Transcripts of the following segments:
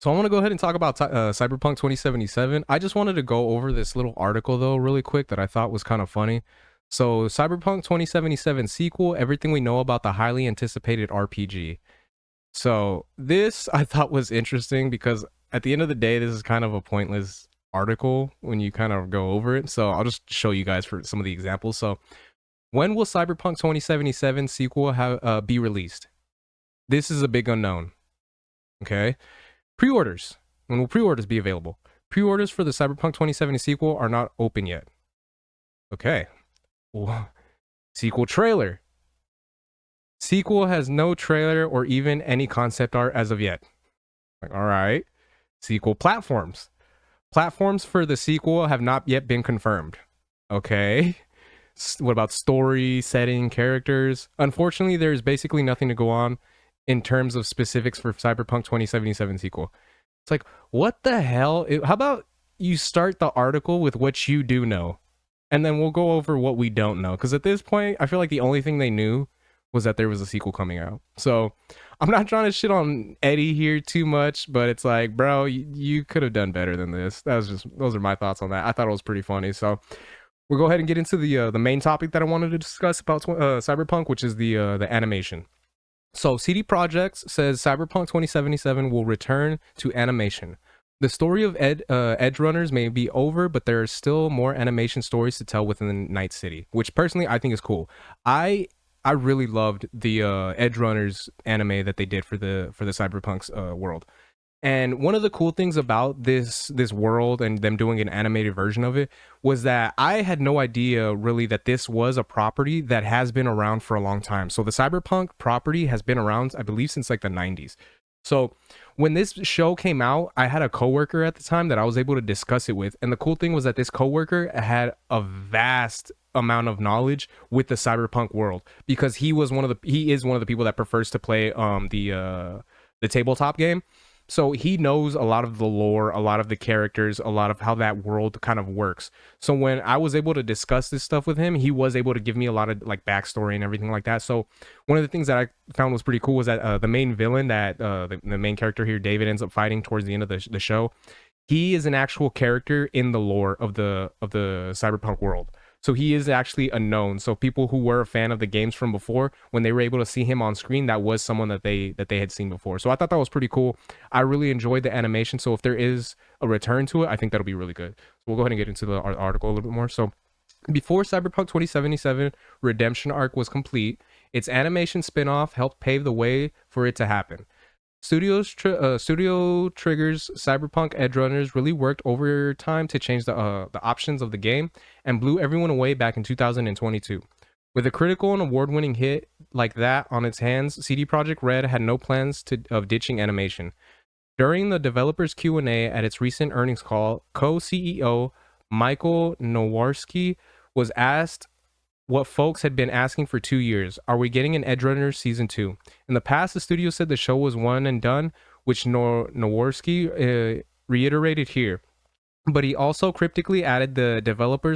So I want to go ahead and talk about Cyberpunk 2077. I just wanted to go over this little article though really quick that I thought was kind of funny. So Cyberpunk 2077 sequel, everything we know about the highly anticipated RPG. So this I thought was interesting because at the end of the day, this is kind of a pointless article when you kind of go over it. So I'll just show you guys for some of the examples. So when will Cyberpunk 2077 sequel be released? This is a big unknown. Okay. Pre-orders. When will pre-orders be available? Pre-orders for the Cyberpunk 2070 sequel are not open yet. Okay. Well, sequel trailer. Sequel has no trailer or even any concept art as of yet. Like, all right. Sequel platforms. Platforms for the sequel have not yet been confirmed. Okay. What about story, setting, characters? Unfortunately, there's basically nothing to go on in terms of specifics for Cyberpunk 2077 sequel. It's like, what the hell? How about you start the article with what you do know, and then we'll go over what we don't know. Because at this point, I feel like the only thing they knew was that there was a sequel coming out. So I'm not trying to shit on Eddie here too much, but it's like, bro, you could have done better than this. Those are my thoughts on that. I thought it was pretty funny. So we'll go ahead and get into the main topic that I wanted to discuss about Cyberpunk, which is the animation. So CD Projekt says Cyberpunk 2077 will return to animation. The story of Edge Runners may be over, but there are still more animation stories to tell within Night City, which personally I think is cool. I really loved the Edge Runners anime that they did for the Cyberpunk's world. And one of the cool things about this world and them doing an animated version of it was that I had no idea really that this was a property that has been around for a long time. So the Cyberpunk property has been around, I believe, since like the 90s. So when this show came out, I had a coworker at the time that I was able to discuss it with. And the cool thing was that this coworker had a vast amount of knowledge with the Cyberpunk world because he is one of the people that prefers to play the tabletop game. So he knows a lot of the lore, a lot of the characters, a lot of how that world kind of works. So when I was able to discuss this stuff with him, he was able to give me a lot of like backstory and everything like that. So one of the things that I found was pretty cool was that the main villain that the main character here, David, ends up fighting towards the end of the show, he is an actual character in the lore of the Cyberpunk world. So he is actually unknown. So people who were a fan of the games from before, when they were able to see him on screen, that was someone that they had seen before. So I thought that was pretty cool. I really enjoyed the animation. So if there is a return to it, I think that'll be really good. So we'll go ahead and get into the article a little bit more. So before Cyberpunk 2077 Redemption arc was complete, its animation spin-off helped pave the way for it to happen. Studio Trigger's Cyberpunk Edge Runners really worked overtime to change the options of the game and blew everyone away back in 2022. With a critical and award-winning hit like that on its hands, CD Projekt Red had no plans of ditching animation. During the developers Q&A at its recent earnings call, co-CEO Michael Nowarski was asked what folks had been asking for 2 years. Are we getting an Edge Runners season 2? In the past, the studio said the show was one and done, which Nowarski reiterated here. But he also cryptically added the developer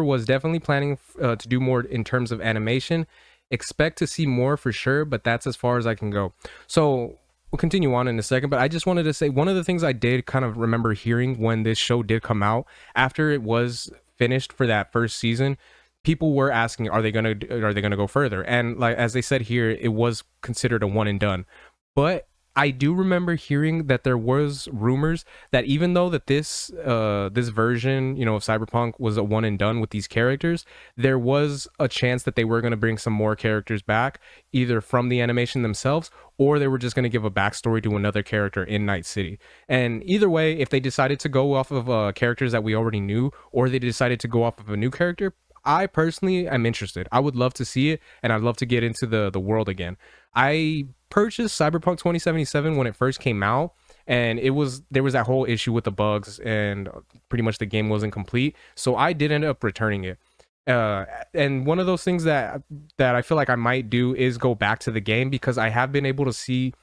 was definitely planning to do more in terms of animation. Expect to see more for sure, but that's as far as I can go. So we'll continue on in a second, but I just wanted to say one of the things I did kind of remember hearing when this show did come out, after it was finished for that first season, people were asking, are they gonna go further? And like as they said here, it was considered a one and done. But I do remember hearing that there was rumors that even though that this version, you know, of Cyberpunk was a one and done with these characters, there was a chance that they were going to bring some more characters back, either from the animation themselves, or they were just going to give a backstory to another character in Night City. And either way, if they decided to go off of characters that we already knew, or they decided to go off of a new character, I personally am interested. I would love to see it, and I'd love to get into the world again. I purchased Cyberpunk 2077 when it first came out, and there was that whole issue with the bugs, and pretty much the game wasn't complete. So I did end up returning it. And one of those things that I feel like I might do is go back to the game, because I have been able to see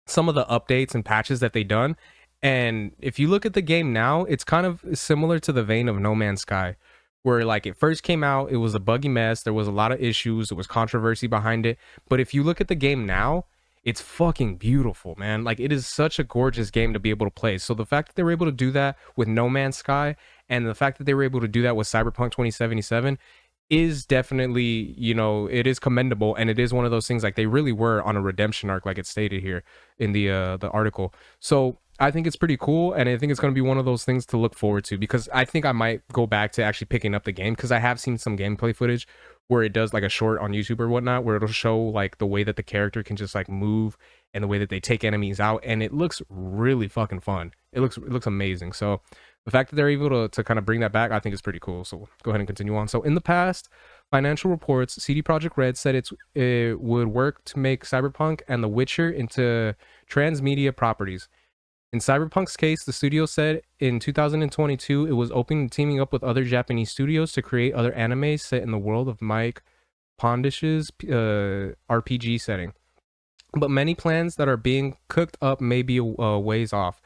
some of the updates and patches that they done. And if you look at the game now, it's kind of similar to the vein of No Man's Sky, where like it first came out, it was a buggy mess. There was a lot of issues. There was controversy behind it. But if you look at the game now, it's fucking beautiful, man. Like it is such a gorgeous game to be able to play. So the fact that they were able to do that with No Man's Sky, and the fact that they were able to do that with Cyberpunk 2077 is definitely, it is commendable, and it is one of those things like they really were on a redemption arc, like it's stated here in the article. So I think it's pretty cool, and I think it's going to be one of those things to look forward to, because I think I might go back to actually picking up the game, because I have seen some gameplay footage where it does like a short on YouTube or whatnot, where it'll show like the way that the character can just like move and the way that they take enemies out, and it looks really fucking fun. It looks amazing. So the fact that they're able to kind of bring that back, I think is pretty cool. So go ahead and continue on. So in the past, financial reports, CD Projekt Red said it would work to make Cyberpunk and The Witcher into transmedia properties. In Cyberpunk's case, the studio said in 2022 it was open to teaming up with other Japanese studios to create other animes set in the world of Mike Pondish's RPG setting. But many plans that are being cooked up may be a ways off.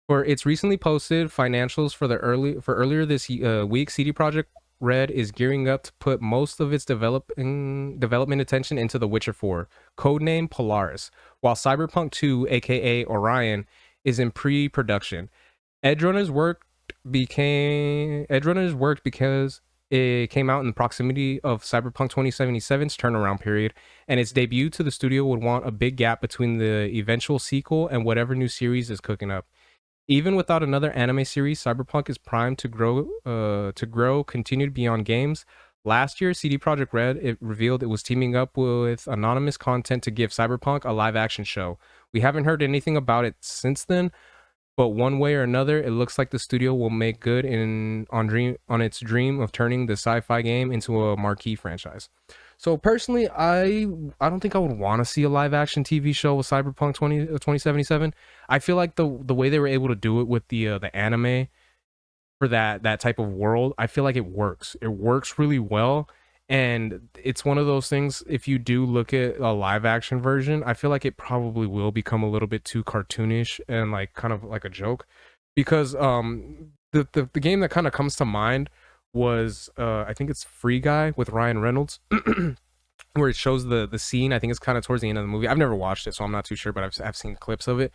For its recently posted financials for earlier this week, CD Projekt Red is gearing up to put most of its development attention into The Witcher 4, codename Polaris, while Cyberpunk 2, aka Orion, is in pre-production. Edgerunners worked because it came out in proximity of Cyberpunk 2077's turnaround period, and its debut to the studio would want a big gap between the eventual sequel and whatever new series is cooking up. Even without another anime series, Cyberpunk is primed to grow, continued beyond games. Last year, CD Projekt Red revealed it was teaming up with Anonymous Content to give Cyberpunk a live-action show. We haven't heard anything about it since then, but one way or another, it looks like the studio will make good on its dream of turning the sci-fi game into a marquee franchise. So personally, I don't think I would want to see a live action TV show with Cyberpunk 2077. I feel like the way they were able to do it with the anime for that type of world, I feel like it works. It works really well, and it's one of those things. If you do look at a live action version, I feel like it probably will become a little bit too cartoonish and like kind of like a joke, because the game that kind of comes to mind was I think it's Free Guy with Ryan Reynolds. Where it shows the scene. I think it's kind of towards the end of the movie. I've never watched it, so I'm not too sure, but I've seen clips of it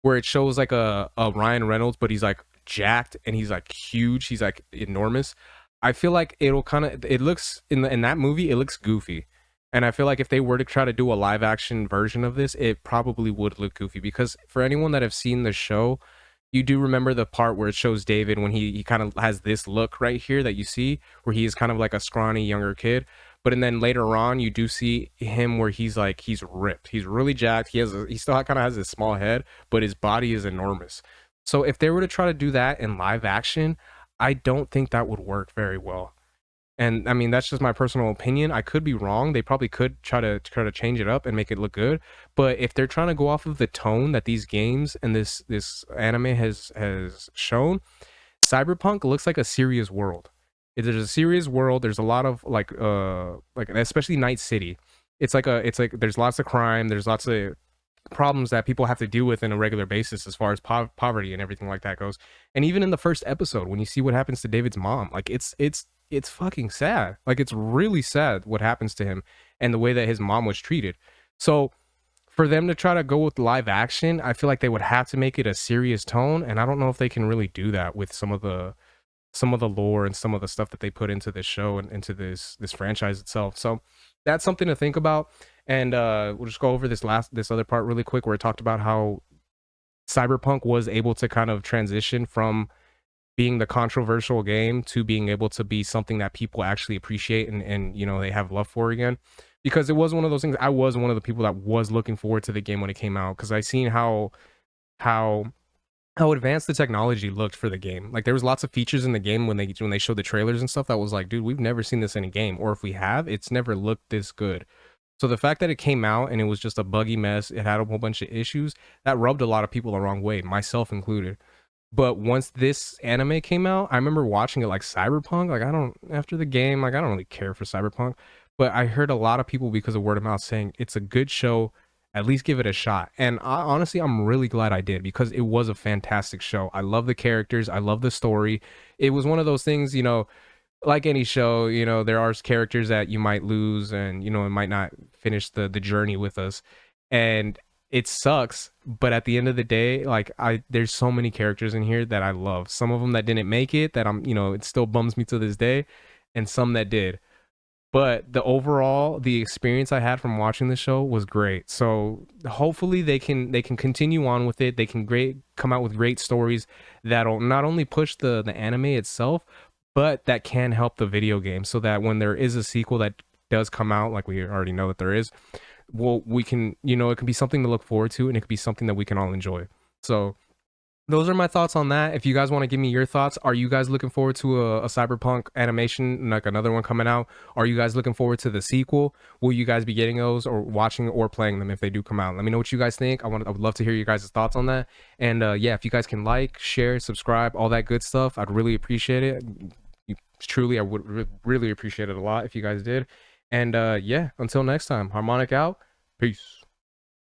where it shows like a Ryan Reynolds, but he's like jacked and he's like huge. He's like enormous. I feel like it looks in that movie, it looks goofy. And I feel like if they were to try to do a live action version of this, it probably would look goofy, because for anyone that have seen the show, you do remember the part where it shows David when he kind of has this look right here that you see, where he is kind of like a scrawny younger kid. But and then later on, you do see him where he's ripped. He's really jacked. He still kind of has this small head, but his body is enormous. So if they were to try to do that in live action, I don't think that would work very well. And I mean, that's just my personal opinion. I could be wrong. They probably could try to change it up and make it look good. But if they're trying to go off of the tone that these games and this anime has shown, Cyberpunk looks like a serious world. There's a serious world. There's a lot of like especially Night City. It's like there's lots of crime. There's lots of problems that people have to deal with on a regular basis as far as poverty and everything like that goes. And even in the first episode, when you see what happens to David's mom, like it's fucking sad. Like it's really sad what happens to him and the way that his mom was treated. So for them to try to go with live action, I feel like they would have to make it a serious tone, and I don't know if they can really do that with some of the lore and some of the stuff that they put into this show and into this franchise itself. So that's something to think about. And we'll just go over this other part really quick, where it talked about how Cyberpunk was able to kind of transition from being the controversial game to being able to be something that people actually appreciate and they have love for again. Because it was one of those things. I was one of the people that was looking forward to the game when it came out, because I seen how advanced the technology looked for the game. Like there was lots of features in the game when they showed the trailers and stuff that was like, dude, we've never seen this in a game, or if we have, it's never looked this good. So the fact that it came out and it was just a buggy mess, it had a whole bunch of issues, that rubbed a lot of people the wrong way, myself included. But once this anime came out, I remember watching it like Cyberpunk. Like after the game, like I don't really care for Cyberpunk, but I heard a lot of people because of word of mouth saying it's a good show. At least give it a shot. And honestly, I'm really glad I did, because it was a fantastic show. I love the characters. I love the story. It was one of those things, like any show, there are characters that you might lose and, it might not finish the journey with us. and it sucks. But at the end of the day, like there's so many characters in here that I love. Some of them that didn't make it, that it still bums me to this day, and some that did. But the experience I had from watching the show was great. So hopefully they can continue on with it. They can come out with great stories that'll not only push the anime itself, but that can help the video game, so that when there is a sequel that does come out, like we already know that there is, well, we can, it can be something to look forward to, and it can be something that we can all enjoy. So those are my thoughts on that. If you guys want to give me your thoughts, are you guys looking forward to a Cyberpunk animation, like another one coming out? Are you guys looking forward to the sequel? Will you guys be getting those, or watching or playing them if they do come out? Let me know what you guys think. I would love to hear you guys' thoughts on that. And yeah, if you guys can like, share, subscribe, all that good stuff, I'd really appreciate it. Truly, I would really appreciate it a lot if you guys did. And yeah, until next time, Harmonic out. Peace.